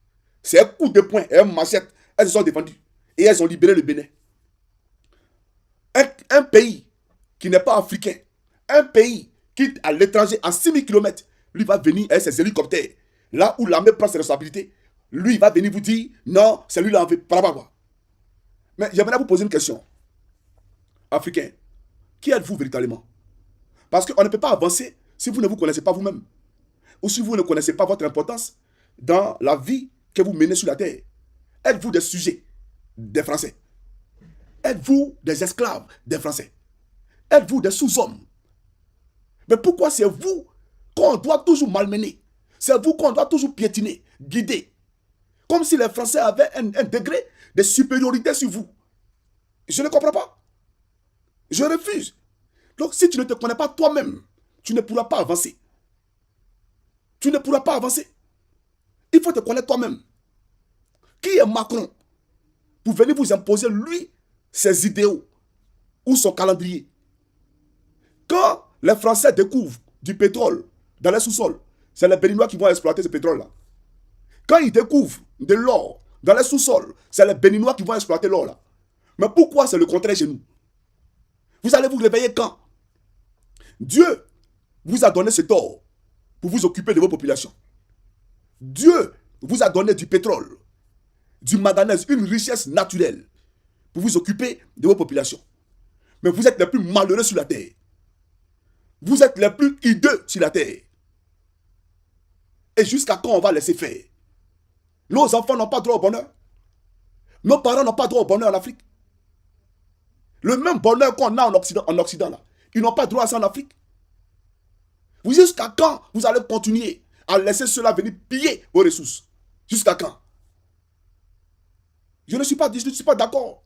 C'est un coup de poing et un machette. Elles se sont défendues. Et elles ont libéré le Bénin. Un pays qui n'est pas africain, un pays qui est à l'étranger, à 6000 km, lui va venir avec ses hélicoptères. Là où l'armée prend ses responsabilités, lui il va venir vous dire, non, c'est lui là, mais j'aimerais vous poser une question. Africain, qui êtes-vous véritablement? Parce qu'on ne peut pas avancer si vous ne vous connaissez pas vous-même. Ou si vous ne connaissez pas votre importance dans la vie que vous menez sur la terre. Êtes-vous des sujets des Français? Êtes-vous des esclaves des Français? Êtes-vous des sous-hommes? Mais pourquoi c'est vous qu'on doit toujours malmener? C'est vous qu'on doit toujours piétiner, guider. Comme si les Français avaient un degré de supériorité sur vous. Je ne comprends pas. Je refuse. Donc si tu ne te connais pas toi-même, tu ne pourras pas avancer. Tu ne pourras pas avancer. Il faut te connaître toi-même. Qui est Macron pour venir vous imposer, lui, ses idéaux ou son calendrier? Quand les Français découvrent du pétrole dans les sous-sols, c'est les Béninois qui vont exploiter ce pétrole-là. Quand ils découvrent de l'or dans les sous-sols, c'est les Béninois qui vont exploiter l'or là. Mais pourquoi c'est le contraire chez nous? Vous allez vous réveiller quand? Dieu vous a donné cet or pour vous occuper de vos populations. Dieu vous a donné du pétrole, du manganèse, une richesse naturelle pour vous occuper de vos populations. Mais vous êtes les plus malheureux sur la terre. Vous êtes les plus hideux sur la terre. Et jusqu'à quand on va laisser faire? Nos enfants n'ont pas droit au bonheur. Nos parents n'ont pas droit au bonheur en Afrique. Le même bonheur qu'on a en Occident là, ils n'ont pas droit à ça en Afrique. Jusqu'à quand vous allez continuer à laisser ceux-là venir piller vos ressources? Jusqu'à quand? Je ne suis pas d'accord.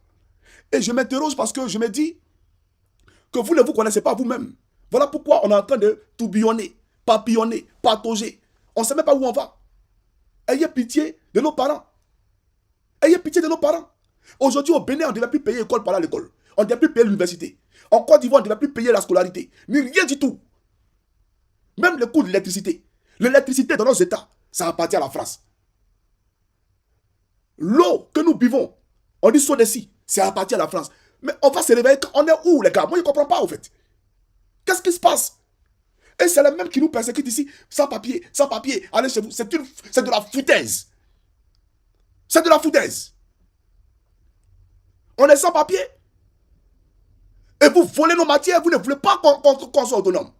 Et je m'interroge parce que je me dis que vous ne vous connaissez pas vous-même. Voilà pourquoi on est en train de tourbillonner, papillonner, patauger. On ne sait même pas où on va. Ayez pitié de nos parents. Ayez pitié de nos parents. Aujourd'hui, au Bénin, on ne devait plus payer l'école par l'école. On ne devait plus payer l'université. En Côte d'Ivoire, on ne devait plus payer la scolarité. Ni rien du tout. Même le coût de l'électricité. L'électricité dans nos États, ça appartient à la France. L'eau que nous buvons, on dit Sodeci, ça appartient à la France. Mais on va se réveiller quand on est où, les gars? Moi, je ne comprends pas, en fait. Qu'est-ce qui se passe? Et c'est les mêmes qui nous persécutent ici, sans papier, sans papier. Allez chez vous, c'est de la foutaise. C'est de la foutaise. On est sans papier. Et vous volez nos matières, vous ne voulez pas qu'on soit autonome.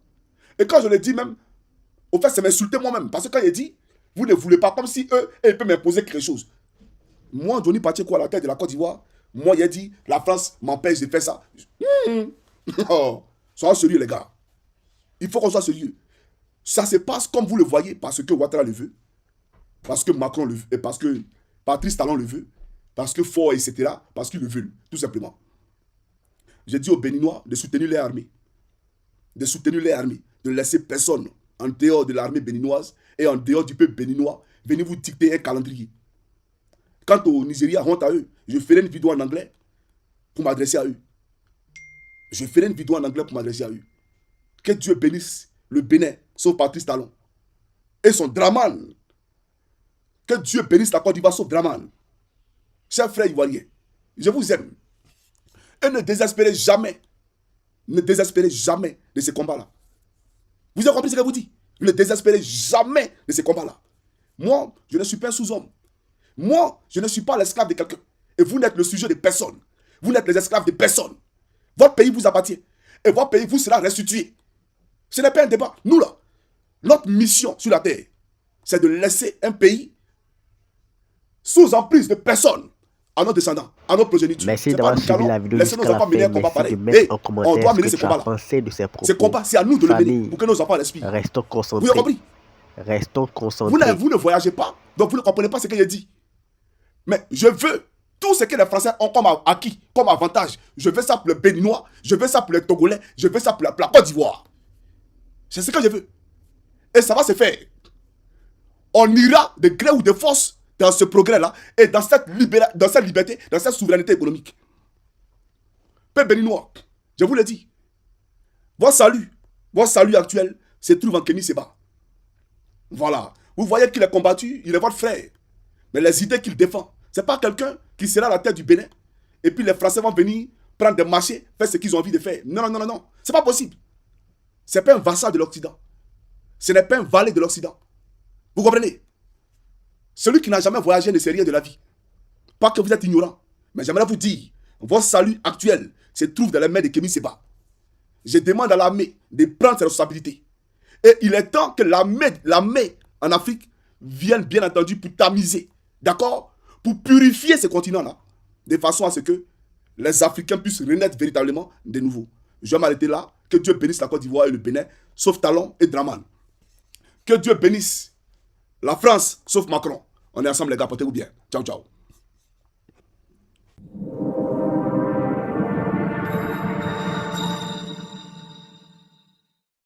Et quand je le dis même, au fait, c'est m'insulter moi-même. Parce que quand il dit, vous ne voulez pas, comme si eux, ils peuvent m'imposer quelque chose. Moi, Johnny Pacheco, à la tête de la Côte d'Ivoire, moi, il a dit, la France m'empêche de faire ça. Oh, soyez sérieux, les gars. Il faut qu'on soit sérieux. Ça se passe comme vous le voyez, parce que Ouattara le veut, parce que Macron le veut, et parce que Patrice Talon le veut, parce que Faure, etc., parce qu'ils le veulent, tout simplement. J'ai dit aux Béninois de soutenir les armées. De soutenir les armées. De laisser personne en dehors de l'armée béninoise et en dehors du peuple béninois venir vous dicter un calendrier. Quant au Nigeria, honte à eux. Je ferai une vidéo en anglais pour m'adresser à eux. Je ferai une vidéo en anglais pour m'adresser à eux. Que Dieu bénisse le Bénin, sauf Patrice Talon. Et son Draman. Que Dieu bénisse la Côte d'Ivoire, sauf Draman. Chers frères ivoiriens, je vous aime. Et ne désespérez jamais. Ne désespérez jamais de ces combats-là. Vous avez compris ce que je vous dis? Ne désespérez jamais de ces combats-là. Moi, je ne suis pas un sous-homme. Moi, je ne suis pas l'esclave de quelqu'un. Et vous n'êtes le sujet de personne. Vous n'êtes les esclaves de personne. Votre pays vous appartient. Et votre pays vous sera restitué. Ce n'est pas un débat. Nous, là, notre mission sur la terre, c'est de laisser un pays sous emprise de personne à nos descendants, à nos progénitures. Merci d'avoir suivi la vidéo jusqu'à la fin. Merci de mettre en commentaire on doit mener ce combat-là. Ce combat, c'est à nous de le mener pour que nos enfants respirent. Restons concentrés. Vous avez compris? Restons concentrés. Vous ne voyagez pas, donc vous ne comprenez pas ce qu'il a dit. Mais je veux tout ce que les Français ont comme acquis, comme avantage. Je veux ça pour les Béninois, je veux ça pour les Togolais, je veux ça pour la Côte d'Ivoire. C'est ce que je veux. Et ça va se faire. On ira de gré ou de force dans ce progrès-là et dans cette liberté, dans cette souveraineté économique. Peuple béninois, je vous le dis, votre salut actuel se trouve en Kémy Séba. Voilà. Vous voyez qu'il est combattu, il est votre frère. Mais les idées qu'il défend, ce n'est pas quelqu'un qui sera à la tête du Bénin. Et puis les Français vont venir prendre des marchés, faire ce qu'ils ont envie de faire. Non, non, non, non, non. Ce n'est pas possible. Ce n'est pas un vassal de l'Occident. Ce n'est pas un valet de l'Occident. Vous comprenez? Celui qui n'a jamais voyagé ne sait rien de la vie. Pas que vous êtes ignorant. Mais j'aimerais vous dire, votre salut actuel se trouve dans les mains de Kémy Séba. Je demande à l'armée de prendre ses responsabilités. Et il est temps que l'armée en Afrique vienne bien entendu pour tamiser. D'accord? Pour purifier ce continent-là. De façon à ce que les Africains puissent renaître véritablement de nouveau. Je vais m'arrêter là. Que Dieu bénisse la Côte d'Ivoire et le Bénin, sauf Talon et Draman. Que Dieu bénisse la France, sauf Macron. On est ensemble les gars, portez-vous bien. Ciao, ciao.